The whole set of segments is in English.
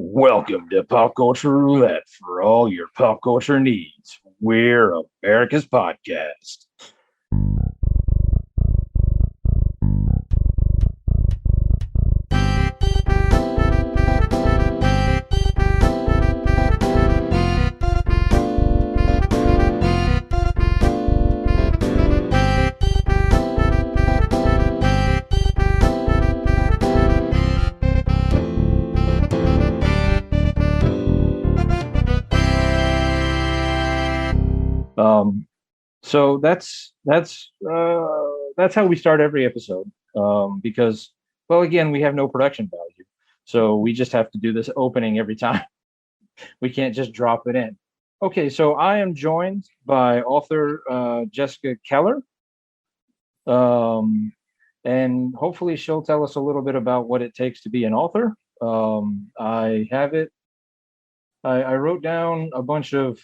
Welcome to Pop Culture Roulette for all your pop culture needs. We're America's podcast. So that's how we start every episode. Because again, we have no production value, so we just have to do this opening every time. We can't just drop it in. Okay, so I am joined by author Jessica Keller, and hopefully she'll tell us a little bit about what it takes to be an author. I have it. I wrote down a bunch of.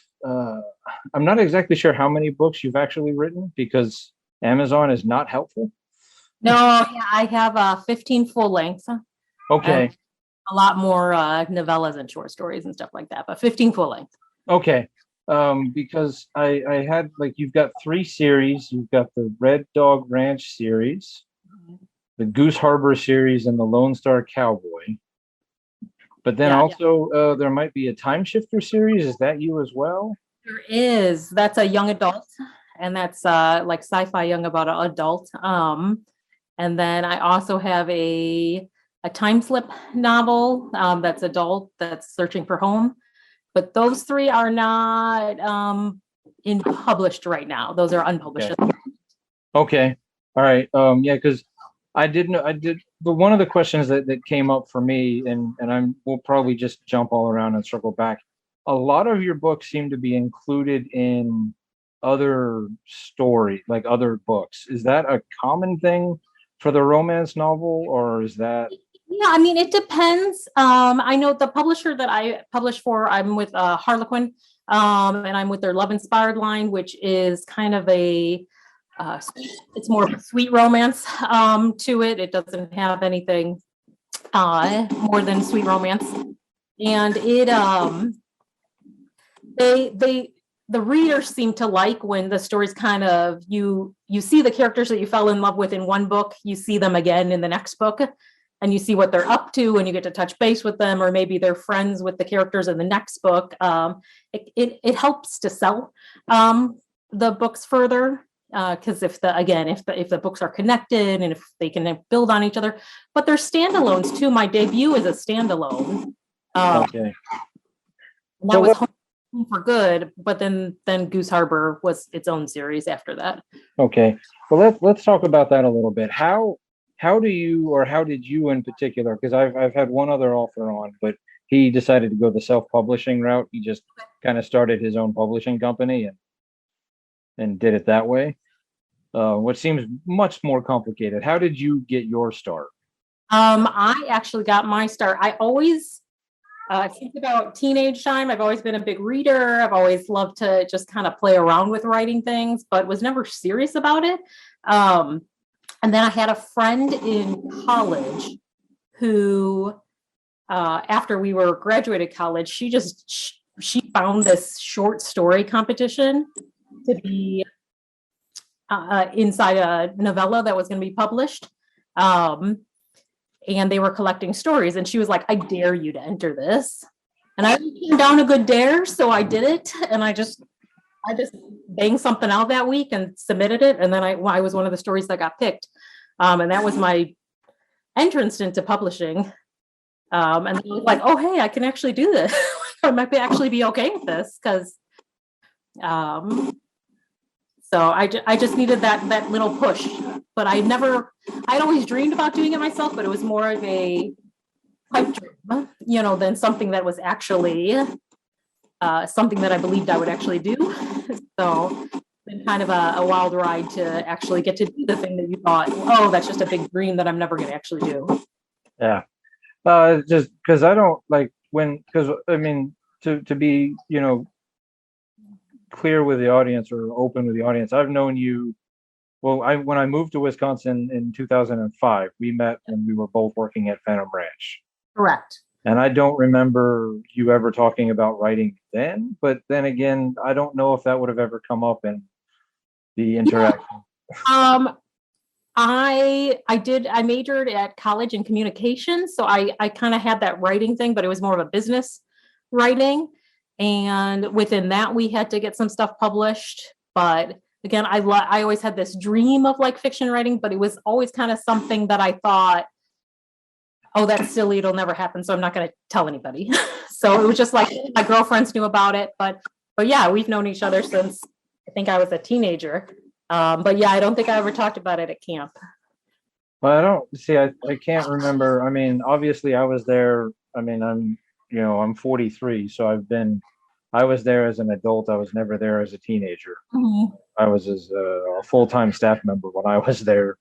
I'm not exactly sure how many books you've actually written because Amazon is not helpful. No, yeah, I have 15 full lengths. Okay. A lot more novellas and short stories and stuff like that, but 15 full length. Okay. Because I had you've got 3 series. You've got the Red Dog Ranch series, the Goose Harbor series, and the Lone Star Cowboy. But then there might be a Time Shifter series. Is that you as well? There is. That's a young adult, and that's like sci-fi young about an adult. And then I also have a time slip novel that's adult, that's searching for home. But those 3 are not in published right now. Those are unpublished. Okay. All right. Yeah, because I did. But one of the questions that came up for me, and we'll probably just jump all around and circle back. A lot of your books seem to be included in other story, like other books. Is that a common thing for the romance novel, or is that? Yeah, I mean, it depends. I know the publisher that I publish for, I'm with Harlequin, and I'm with their Love Inspired line, which is kind of it's more of a sweet romance to it. It doesn't have anything more than sweet romance. And it the readers seem to like when the stories kind of you see the characters that you fell in love with in one book, you see them again in the next book, and you see what they're up to, and you get to touch base with them, or maybe they're friends with the characters in the next book. It helps to sell the books further, because if the books are connected and if they can build on each other. But they're standalones too. My debut is a standalone. Okay. That was Home for Good, but then Goose Harbor was its own series after that. Okay. Well, let's talk about that a little bit. How do you, or how did you in particular, because I've had one other author on, but he decided to go the self-publishing route. He just kind of started his own publishing company and did it that way, which seems much more complicated. How did you get your start? I actually got my start. I always think about teenage time. I've always been a big reader. I've always loved to just kind of play around with writing things, but was never serious about it. And then I had a friend in college who, after we were graduated college, she found this short story competition to be inside a novella that was going to be published. And they were collecting stories, and she was like, "I dare you to enter this." And I turned down a good dare, so I did it, and I just banged something out that week and submitted it, and then I was one of the stories that got picked, and that was my entrance into publishing. And then I was like, "Oh, hey, I can actually do this. I might actually be okay with this," because so I just needed that little push. But I'd always dreamed about doing it myself, but it was more of a pipe dream, than something that was actually something that I believed I would actually do. So it's been kind of a wild ride to actually get to do the thing that you thought, oh, that's just a big dream that I'm never going to actually do. Yeah. Just because I don't to be, clear with the audience or open with the audience, I've known you. Well, when I moved to Wisconsin in 2005, we met and we were both working at Phantom Ranch. Correct. And I don't remember you ever talking about writing then, but then again, I don't know if that would have ever come up in the interaction. Um, I majored at college in communications, so I kind of had that writing thing, but it was more of a business writing. And within that, we had to get some stuff published. But again, I always had this dream of like fiction writing, but it was always kind of something that I thought, oh, that's silly, it'll never happen, so I'm not going to tell anybody. So it was just like my girlfriends knew about it, but yeah, we've known each other since I think I was a teenager. But yeah, I don't think I ever talked about it at camp. Well, I don't see, I can't remember. I mean, obviously I was there. I mean, I'm 43, so I was there as an adult. I was never there as a teenager. Mhm. I was as a full-time staff member when I was there.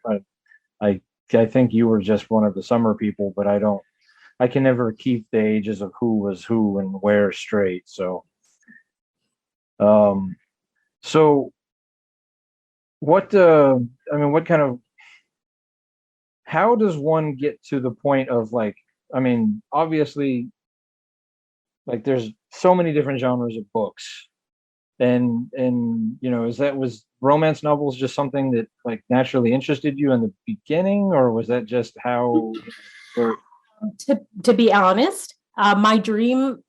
I, I think you were just one of the summer people, but I can never keep the ages of who was who and where straight. Um, so what, I mean, what kind of, how does one get to the point of like, I mean, obviously, like there's so many different genres of books, and was romance novels just something that like naturally interested you in the beginning, or was that just how, or To be honest, my dream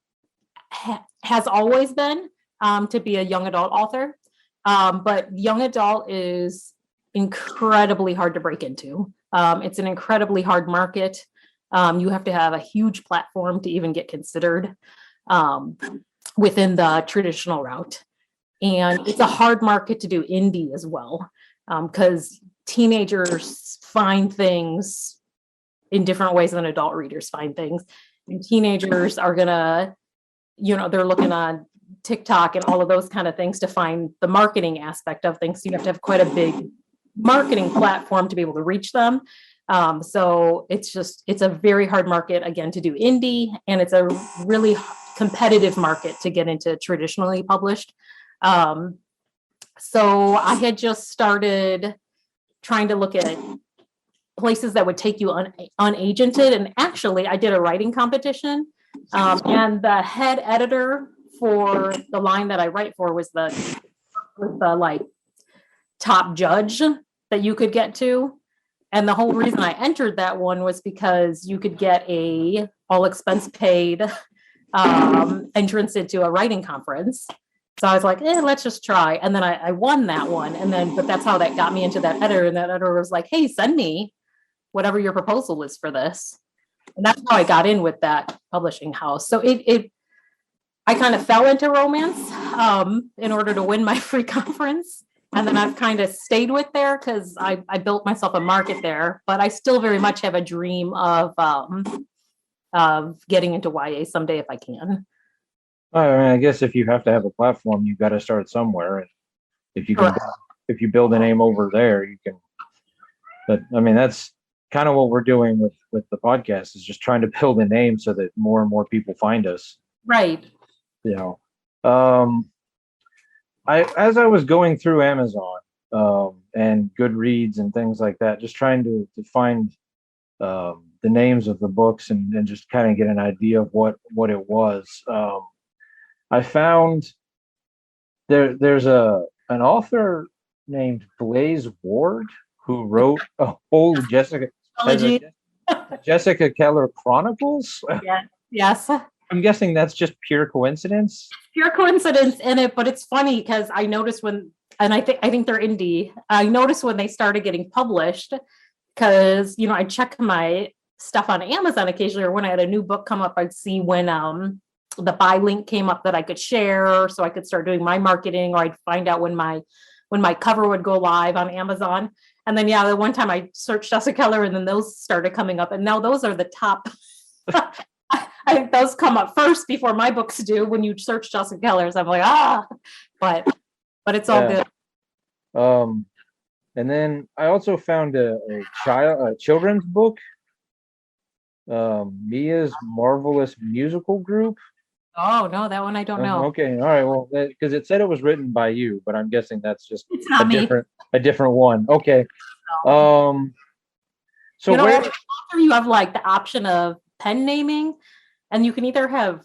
has always been to be a young adult author. But young adult is incredibly hard to break into. It's an incredibly hard market. You have to have a huge platform to even get considered um, within the traditional route. And it's a hard market to do indie as well, because teenagers find things in different ways than adult readers find things. And teenagers are gonna, they're looking on TikTok and all of those kind of things to find the marketing aspect of things. So you have to have quite a big marketing platform to be able to reach them. So it's a very hard market again to do indie, and it's a really competitive market to get into traditionally published. Um, so I had just started trying to look at places that would take you unagented. And actually, I did a writing competition, and the head editor for the line that I write for was the like top judge that you could get to. And the whole reason I entered that one was because you could get a all expense paid entrance into a writing conference. So I was like, let's just try. And then I won that one. And then, but that's how that got me into that editor. And that editor was like, hey, send me whatever your proposal is for this. And that's how I got in with that publishing house. So I kind of fell into romance in order to win my free conference. And then I've kind of stayed with there because I built myself a market there, but I still very much have a dream of getting into YA someday if I can. I mean, I guess if you have to have a platform, you've got to start somewhere. And if you can, Correct. if you build a name over there, you can. But I mean, that's kind of what we're doing with the podcast, is just trying to build a name so that more and more people find us. Right. You know, as I was going through Amazon and Goodreads and things like that, just trying to find the names of the books and just kind of get an idea of what it was. I found there's an author named Blaze Ward who wrote a whole Jessica Keller Chronicles. Yeah. Yes. I'm guessing that's just pure coincidence. Pure coincidence in it, but it's funny because I noticed when, and I think they're indie. I noticed when they started getting published because I check my stuff on Amazon occasionally, or when I had a new book come up, I'd see when the buy link came up that I could share, so I could start doing my marketing, or I'd find out when my cover would go live on Amazon. And then the one time I searched Jessica Keller, and then those started coming up, and now those are the top. I think those come up first before my books do when you search Jessica Keller's. I'm like, but it's all good. And then I also found a children's book, Mia's Marvelous Musical Group. Oh no, that one I don't know. Okay, all right. Well, because it said it was written by you, but I'm guessing that's just it's not a different one. Okay. No. So where you have like the option of pen naming, And you can either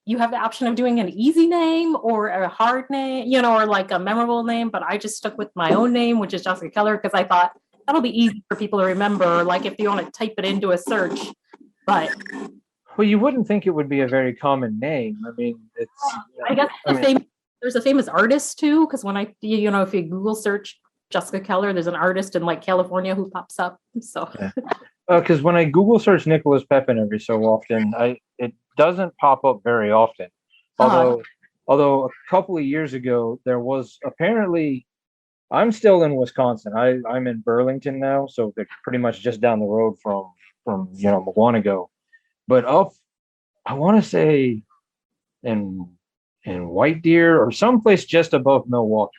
you have the option of doing an easy name or a hard name, or like a memorable name, but I just stuck with my own name, which is Jessica Keller, because I thought that'll be easy for people to remember, like if you want to type it into a search. But Well, you wouldn't think it would be a very common name. I mean, I guess there's a famous artist too, because when if you Google search Jessica Keller, there's an artist in like California who pops up. So because when I Google search Nicholas Pepin every so often, it doesn't pop up very often. Although a couple of years ago there was apparently, I'm still in Wisconsin. I'm in Burlington now, so they're pretty much just down the road from Mukwonago. But up, I want to say in White Deer or someplace just above Milwaukee,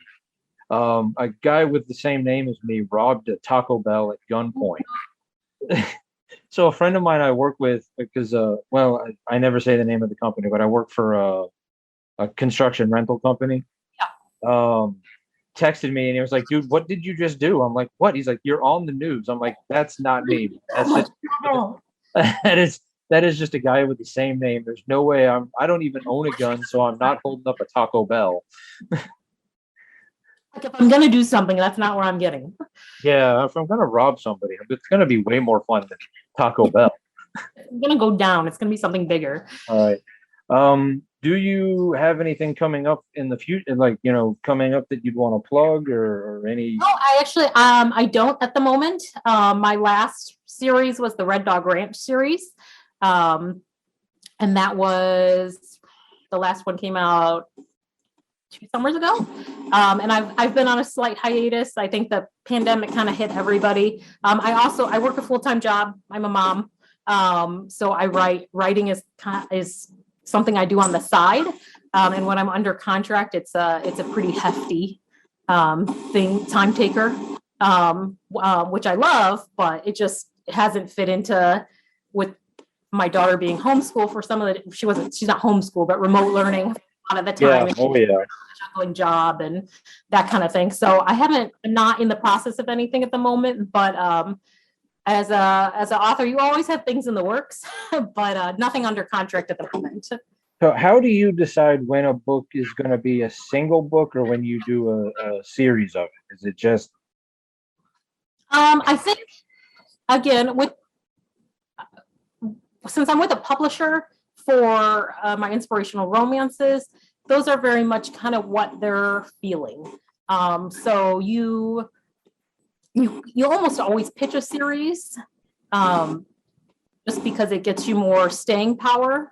a guy with the same name as me robbed a Taco Bell at gunpoint. So a friend of mine I work with, because I never say the name of the company, but I work for a construction rental company. Texted me and he was like, "Dude, what did you just do?" I'm like, "What?" He's like, "You're on the news." I'm like, "That's not me. That's just that is just a guy with the same name. There's no way I don't even own a gun, so I'm not holding up a Taco Bell." Like if I'm gonna do something, that's not where I'm getting. Yeah, if I'm gonna rob somebody, it's gonna be way more fun than Taco Bell. I'm gonna go down. It's gonna be something bigger. All right. Do you have anything coming up in the future, like coming up that you'd want to plug or any? No, I actually I don't at the moment. My last series was the Red Dog Ranch series. And that was the last one came out 2 summers ago. And I've been on a slight hiatus. I think the pandemic kind of hit everybody. I work a full-time job. I'm a mom. So writing is something I do on the side. And when I'm under contract, it's a pretty hefty time taker, which I love, but it hasn't fit into with my daughter being homeschooled for some of she's not homeschooled, but remote learning a lot of the time. Yeah. Oh yeah. Juggling job and that kind of thing. So I'm not in the process of anything at the moment, but as an author, you always have things in the works, but nothing under contract at the moment. So how do you decide when a book is going to be a single book or when you do a series of it? Is it just? I think, again, since I'm with a publisher for my inspirational romances, those are very much kind of what they're feeling. So you almost always pitch a series just because it gets you more staying power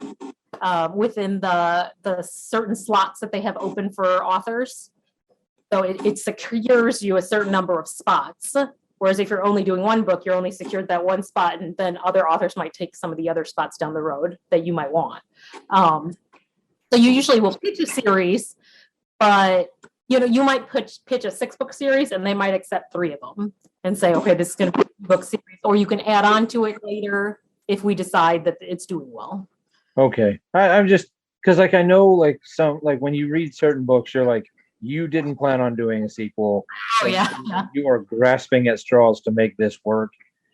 within the certain slots that they have open for authors. So it secures you a certain number of spots. Whereas if you're only doing one book, you're only secured that one spot, and then other authors might take some of the other spots down the road that you might want. So you usually will pitch a series, but you might pitch a 6-book series, and they might accept 3 of them and say, okay, this is going to be a book series, or you can add on to it later if we decide that it's doing well. Okay, I'm just because I know when you read certain books, you're like, you didn't plan on doing a sequel. Oh yeah. You are grasping at straws to make this work.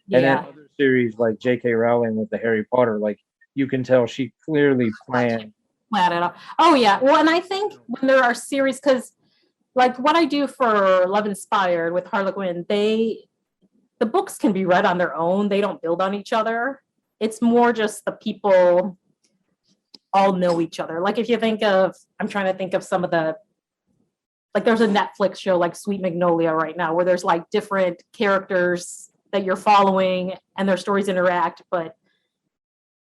Yeah. And then other series like J.K. Rowling with the Harry Potter, like you can tell she clearly planned it out. Oh yeah. Well, and I think when there are series, because like what I do for Love Inspired with Harlequin, the books can be read on their own. They don't build on each other. It's more just the people all know each other. Like if you think of, I'm trying to think of some of there's a Netflix show like Sweet Magnolia right now where there's like different characters that you're following and their stories interact, but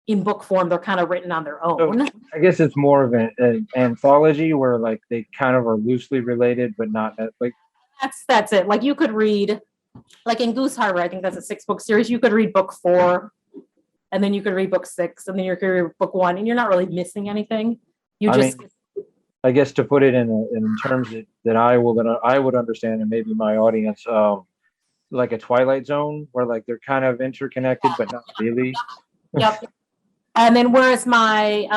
in book form, they're kind of written on their own. So I guess it's more of an anthology where like they kind of are loosely related, but not like. That's it. Like you could read, like in Goose Harbor, I think that's a 6-book series. You could read book 4, and then you could read book 6, and then you could read book 1, and you're not really missing anything. I guess to put it in terms that I would understand, and maybe my audience, like a Twilight Zone, where like they're kind of interconnected, but not really. Yep. And then whereas my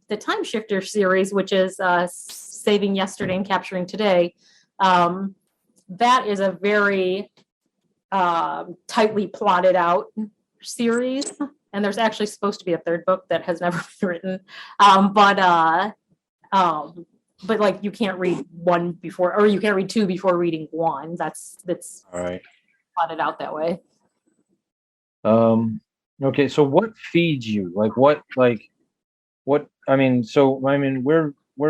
the Time Shifter series, which is Saving Yesterday and Capturing Today, that is a very tightly plotted out series. and there's actually supposed to be a third book that has never been written. But like you can't read one before, or you can't read two before reading one. That's All right. plotted out that way. Okay, so what feeds you? We're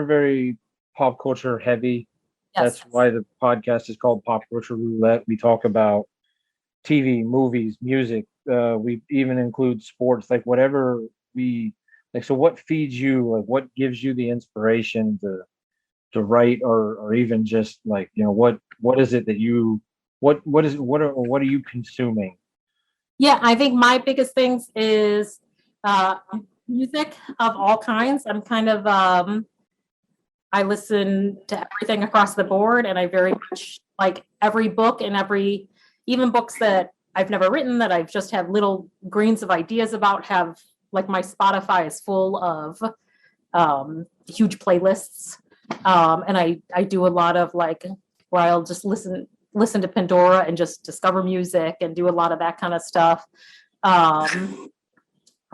very pop culture heavy. Yes. That's why the podcast is called Pop Culture Roulette. We talk about TV, movies, music. We even include sports, like whatever we like. So what feeds you? Like what gives you the inspiration to write, or even just like, what is it that you what are you consuming? Yeah, I think my biggest things is uh, music of all kinds. I'm kind of I listen to everything across the board, and I very much like every book and even books that I've never written that I've just had little grains of ideas about. Have like my Spotify is full of huge playlists, and I do a lot of like where I'll just listen to Pandora and just discover music and do a lot of that kind of stuff.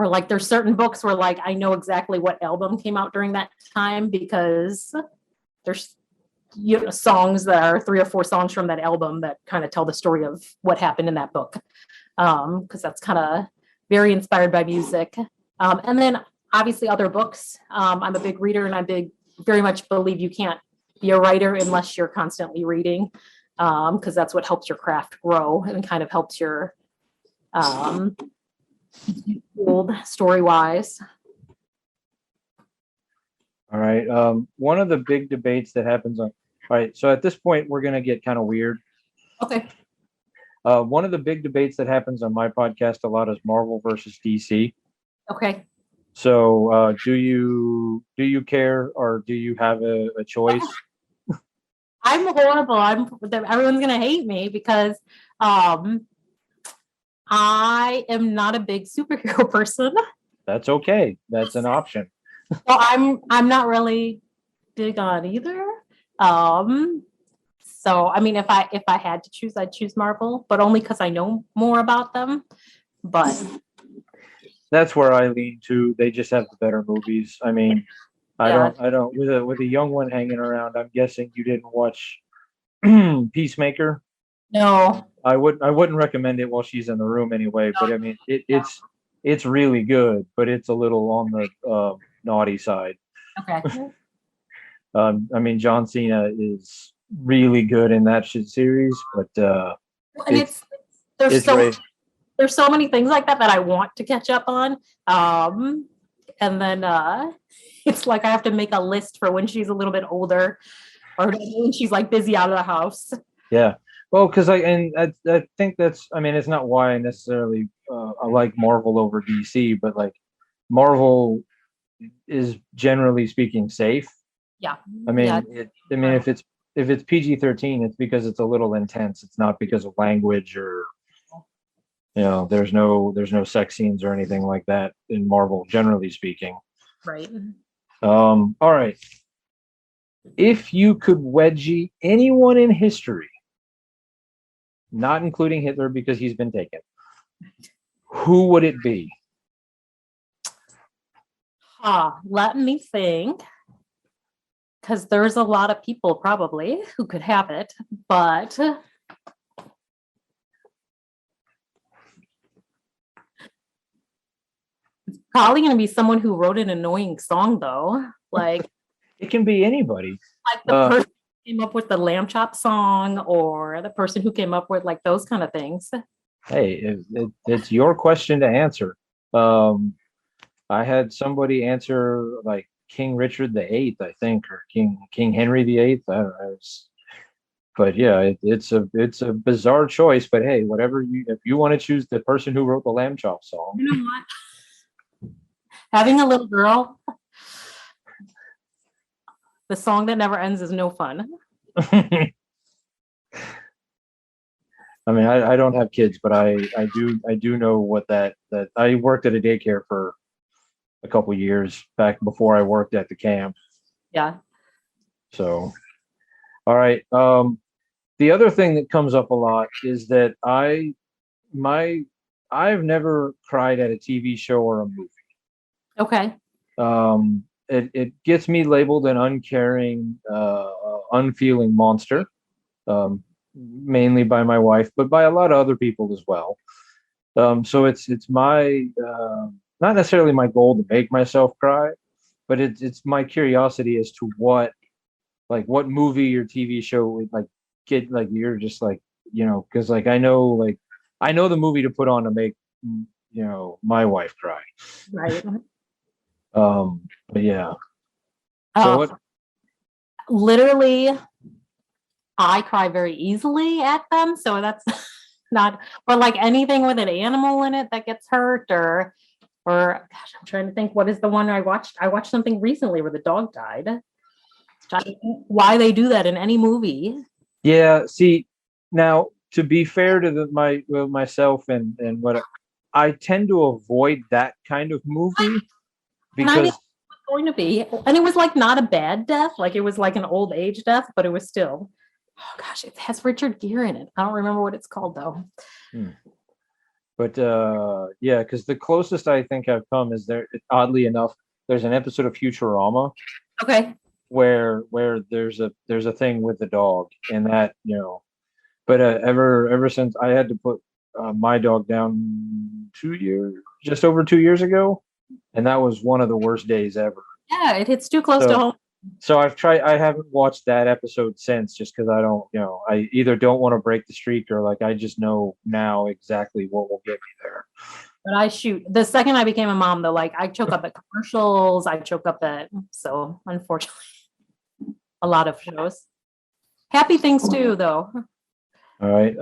Or like there's certain books where like I know exactly what album came out during that time because there's songs that are 3 or 4 songs from that album that kind of tell the story of what happened in that book, because that's kind of very inspired by music. And then obviously other books. I'm a big reader, and very much believe you can't be a writer unless you're constantly reading, because that's what helps your craft grow and kind of helps your story wise. All right. One of the big debates that happens on. All right. So at this point, we're gonna get kind of weird. Okay. One of the big debates that happens on my podcast a lot is Marvel versus DC. Okay. So do you care, or do you have a choice? I'm horrible. Everyone's gonna hate me because I am not a big superhero person. That's okay. That's an option. Well, I'm not really big on either. So I mean, if I had to choose, I'd choose Marvel, but only because I know more about them. But That's where I lean to. They just have the better movies. I mean, yeah, I don't with a young one hanging around. I'm guessing you didn't watch Peacemaker. no, I wouldn't recommend it while she's in the room anyway. But I mean, it's really good, but it's a little on the naughty side. okay. I mean, John Cena is really good in that shit series, but And it's there's it's so right. there's so many things like that I want to catch up on. And then it's like I have to make a list for when she's a little bit older, or when she's like busy out of the house. Yeah. Well, because I think that's, I mean, it's not why I necessarily I like Marvel over DC, but like Marvel is generally speaking safe. Yeah. I mean, Yeah. if it's PG-13, it's because it's a little intense. It's not because of language, or there's no sex scenes or anything like that in Marvel, generally speaking. Right. All right. If you could wedgie anyone in history, not including Hitler because he's been taken, who would it be? Let me think. Because there's a lot of people probably who could have it, but it's probably going to be someone who wrote an annoying song, though. Like It can be anybody. the person who came up with the lamb chop song, or the person who came up with like those kind of things. Hey, it's your question to answer. I had somebody answer like King Richard the Eighth, I think, or King Henry the Eighth. I don't know. But yeah, it's a bizarre choice. But hey, whatever if you want to choose the person who wrote the Lamb Chop song. You know what? Having a little girl, the song that never ends is no fun. I mean, I don't have kids, but I do know what that I worked at a daycare for a couple years back before I worked at the camp. Yeah. So, all right. The other thing that comes up a lot is that my I've never cried at a TV show or a movie. Okay. It gets me labeled an uncaring, unfeeling monster, mainly by my wife, but by a lot of other people as well. So it's my not necessarily my goal to make myself cry, but it's my curiosity as to what movie or TV show would like get like you're just like because I know the movie to put on to make my wife cry. Right. But yeah. So Uh, what? Literally, I cry very easily at them, so that's not. But like anything with an animal in it that gets hurt, or gosh, I'm trying to think. What is the one I watched? I watched something recently where the dog died. Why they do that in any movie? Yeah. See, now to be fair to myself and what I tend to avoid that kind of movie And I mean, because it's going to be, and it was like not a bad death, like it was like an old age death, but it was still. Oh gosh, it has Richard Gere in it. I don't remember what it's called though. hmm. But yeah, because the closest I think I've come is there. Oddly enough, there's an episode of Futurama Okay. where there's a thing with the dog, and that But ever since I had to put my dog down 2 years, just over 2 years ago, and that was one of the worst days ever. Yeah, it hits too close to So home. so I haven't watched that episode since, just because I don't, I either don't want to break the streak or like I just know now exactly what will get me there. But I shoot the second I became a mom, though, like I choke up at commercials, I choke up at, so unfortunately, a lot of shows. Happy things too, though. All right.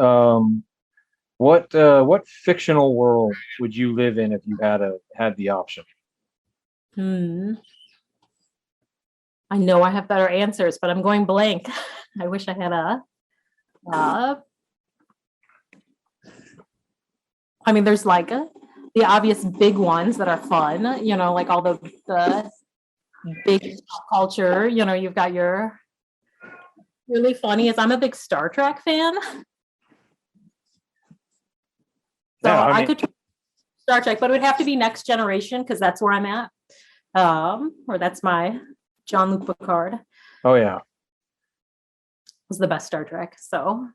What fictional world would you live in if you had the option? Hmm. I know I have better answers, but I'm going blank. I wish I had I mean, there's like the obvious big ones that are fun, like all the big culture, you've got your really funny is I'm a big Star Trek fan. So Yeah, I could try Star Trek, but it would have to be Next Generation because that's where I'm at. Or that's my Jean-Luc Picard oh yeah. was the best Star Trek. So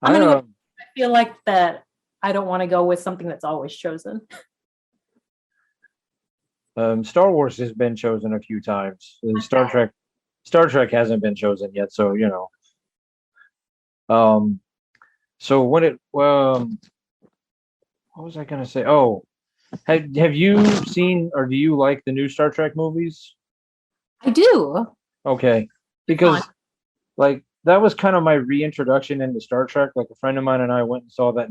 I'm I gonna go. I feel like that I don't want to go with something that's always chosen. Star Wars has been chosen a few times. Star Trek hasn't been chosen yet, so so when it what was I gonna say? Oh, have you seen or do you like the new Star Trek movies? I do. Okay, because like that was kind of my reintroduction into Star Trek. Like a friend of mine and I went and saw that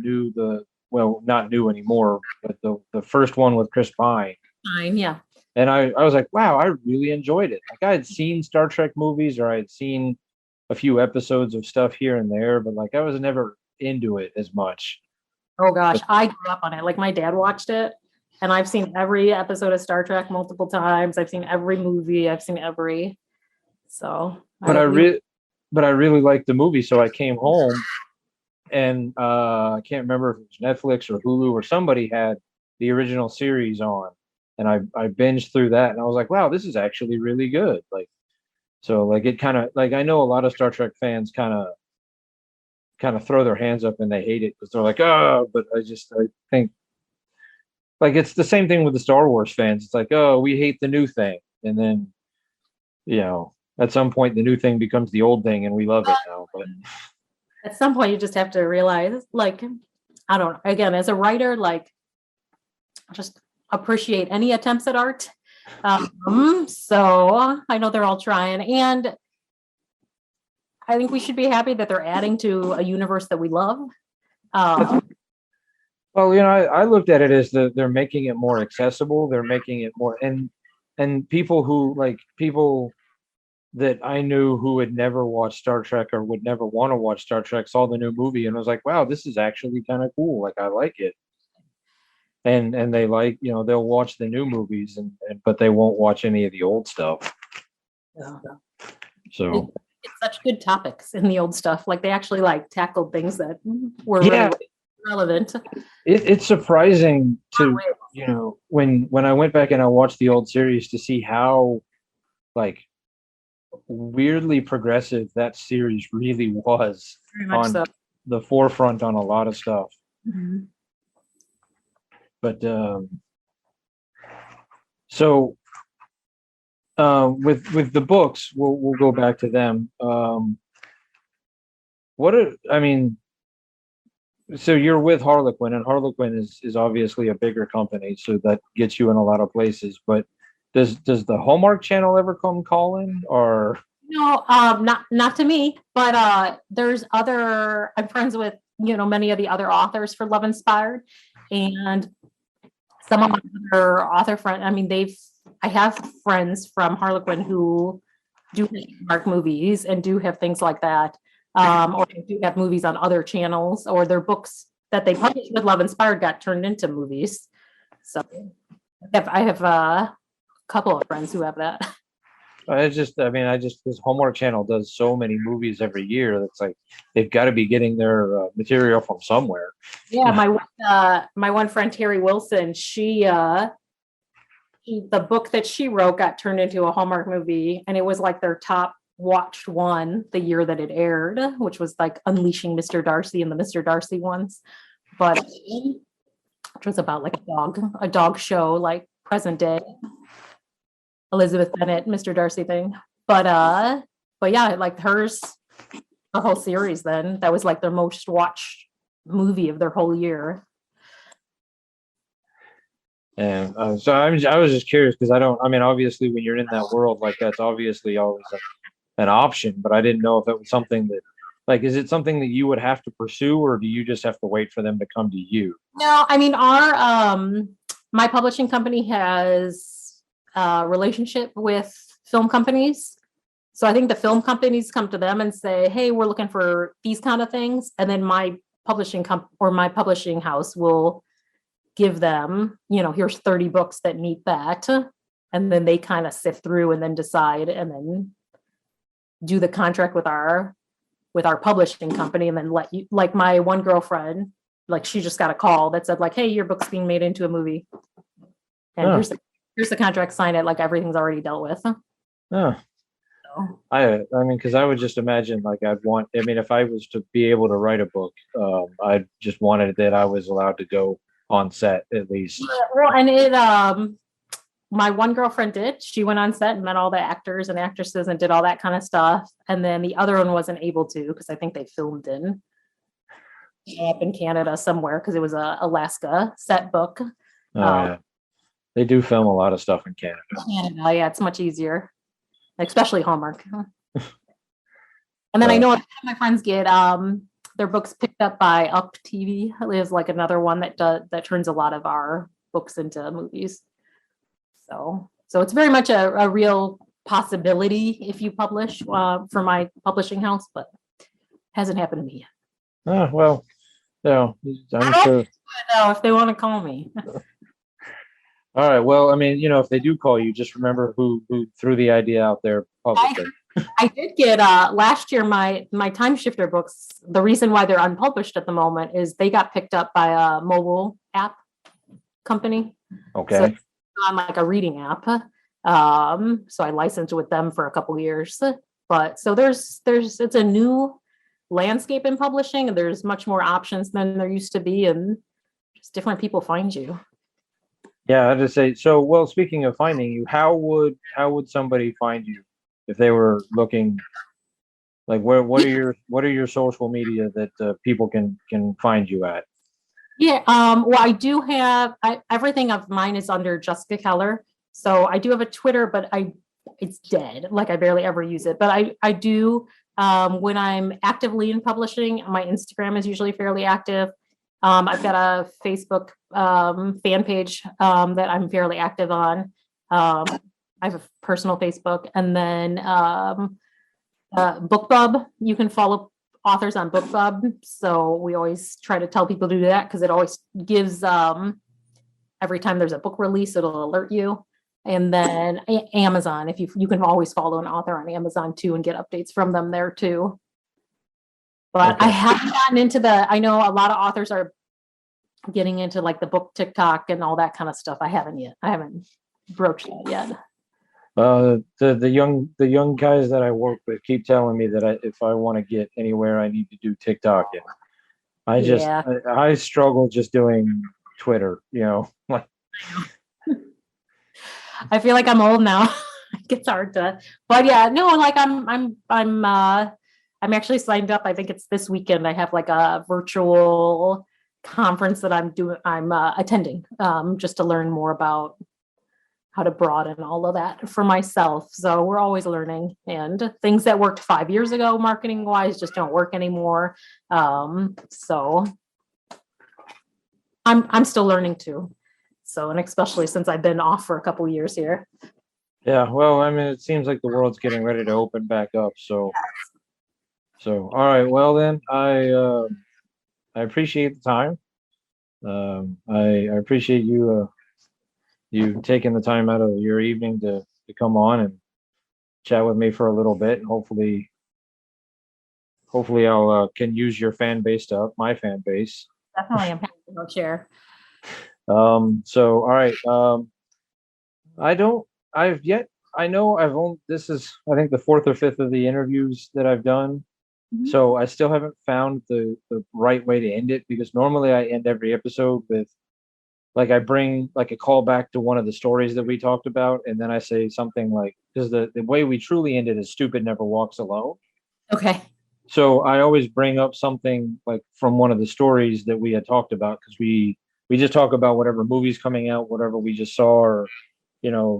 not new anymore, but the first one with Chris Pine. Fine, yeah. And I was like, wow, I really enjoyed it. Like I had seen Star Trek movies or I had seen a few episodes of stuff here and there, but like I was never into it as much. Oh gosh, But, I grew up on it. Like my dad watched it, and I've seen every episode of Star Trek multiple times. I've seen every movie. I've seen every. So, but I really liked the movie, so I came home and I can't remember if it was Netflix or Hulu or somebody had the original series on, and I binged through that, and I was like, wow, this is actually really good. Like, so like it kind of like I know a lot of Star Trek fans kind of throw their hands up and they hate it because they're like, oh, but I think like it's the same thing with the Star Wars fans. It's like, oh, we hate the new thing, and then at some point the new thing becomes the old thing, and we love it now. But at some point, you just have to realize, like, I don't know. Again, as a writer, like, just appreciate any attempts at art. So I know they're all trying, and I think we should be happy that they're adding to a universe that we love. well, I looked at it as they're making it more accessible. They're making it more and people that I knew who had never watched Star Trek or would never want to watch Star Trek saw the new movie and was like, wow, this is actually kind of cool. Like I like it. And they like, they'll watch the new movies but they won't watch any of the old stuff. Yeah. So it's such good topics in the old stuff. Like they actually like tackled things that were yeah. really relevant. It's surprising to, when I went back and I watched the old series to see how like weirdly progressive that series really was Very much on so. the forefront on a lot of stuff. Mhm. But so with the books, we'll go back to them. I mean, so you're with Harlequin, and Harlequin is obviously a bigger company, so that gets you in a lot of places. But does the Hallmark Channel ever come calling, or No, not to me, but there's other. I'm friends with many of the other authors for Love Inspired, and some of my other author friends. I mean, I have friends from Harlequin who do mark movies and do have things like that, or they do have movies on other channels, or their books that they published with Love Inspired got turned into movies. So I have a couple of friends who have that. this Hallmark Channel does so many movies every year. That's like they've got to be getting their material from somewhere. Yeah, my one friend Terry Wilson, the book that she wrote got turned into a Hallmark movie, and it was like their top watched one the year that it aired, which was like Unleashing Mr. Darcy and the Mr. Darcy ones, but which was about like a dog show, like present day Elizabeth Bennet, Mr. Darcy thing. But yeah, like hers, the whole series. Then that was like their most watched movie of their whole year. And so I was just curious because I don't. I mean, obviously, when you're in that world, like that's obviously always an option. But I didn't know if it was something that, like, is it something that you would have to pursue, or do you just have to wait for them to come to you? No, I mean my publishing company has a relationship with film companies. So I think the film companies come to them and say, "Hey, we're looking for these kind of things," and then my my publishing house will give them, here's 30 books that meet that, and then they kind of sift through and then decide, and then do the contract with our publishing company, and then let you, like my one girlfriend, like she just got a call that said like, "Hey, your book's being made into a movie, and Oh, here's the contract, sign it," like everything's already dealt with. oh. So, I mean, because I would just imagine like I mean, if I was to be able to write a book, I just wanted that I was allowed to go on set at least. well, and my one girlfriend did. She went on set and met all the actors and actresses and did all that kind of stuff. And then the other one wasn't able to because I think they filmed up in Canada somewhere because it was a Alaska set book. Oh yeah, they do film a lot of stuff in Canada. Canada, yeah, it's much easier, especially Hallmark. And then I Uh, know my friends get their books picked up by Up TV. There's like another one that turns a lot of our books into movies. So it's very much a real possibility if you publish for my publishing house, but hasn't happened to me yet. well, no, I'm sure. No, if they want to call me. All right. Well, I mean, if they do call you, just remember who threw the idea out there publicly. I did get last year my time shifter books. The reason why they're unpublished at the moment is they got picked up by a mobile app company. Okay. So on like a reading app. So I licensed with them for a couple years. But so it's a new landscape in publishing, and there's much more options than there used to be, and just different people find you. Yeah, I just say so. Well, speaking of finding you, how would somebody find you if they were looking? Like, what are your social media that people can find you at? Yeah, well, I do have everything of mine is under Jessica Keller. So I do have a Twitter, but it's dead. Like I barely ever use it. But I do when I'm actively in publishing, my Instagram is usually fairly active. I've got a Facebook fan page that I'm fairly active on. I have a personal Facebook, and then BookBub. You can follow authors on BookBub. So we always try to tell people to do that because it always gives every time there's a book release, it'll alert you. And then Amazon, if you can always follow an author on Amazon too and get updates from them there too. But Okay. I haven't gotten into I know a lot of authors are getting into like the book TikTok and all that kind of stuff. I haven't yet. I haven't broached that yet. The young guys that I work with keep telling me that if I want to get anywhere, I need to do TikTok. And Yeah. I struggle just doing Twitter, like. I feel like I'm old now. It gets hard to, but yeah, no, like I'm actually signed up. I think it's this weekend. I have like a virtual conference that I'm attending, just to learn more about how to broaden all of that for myself. So we're always learning, and things that worked 5 years ago, marketing wise, just don't work anymore. So I'm still learning too. So, and especially since I've been off for a couple years here. Yeah, well, I mean, it seems like the world's getting ready to open back up. So all right. Well, then I appreciate the time. I appreciate you taking the time out of your evening to come on and chat with me for a little bit. Hopefully I'll can use your fan base to up my fan base. Definitely, I'm happy to share. So all right. I don't. I've yet. I know I've only. This is I think the fourth or fifth of the interviews that I've done. Mhm. So I still haven't found the right way to end it, because normally I end every episode with, like, I bring like a call back to one of the stories that we talked about, and then I say something like, because the way we truly end it is stupid never walks alone. Okay. So I always bring up something like from one of the stories that we had talked about, because we just talk about whatever movies coming out, whatever we just saw, or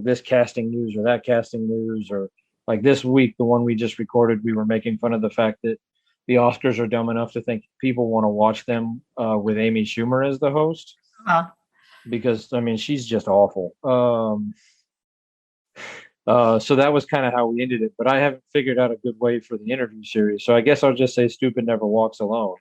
this casting news or that casting news, or like this week, the one we just recorded, we were making fun of the fact that the Oscars are dumb enough to think people want to watch them with Amy Schumer as the host, Uh, because I mean she's just awful. So that was kind of how we ended it, but I haven't figured out a good way for the interview series. So I guess I'll just say stupid never walks alone.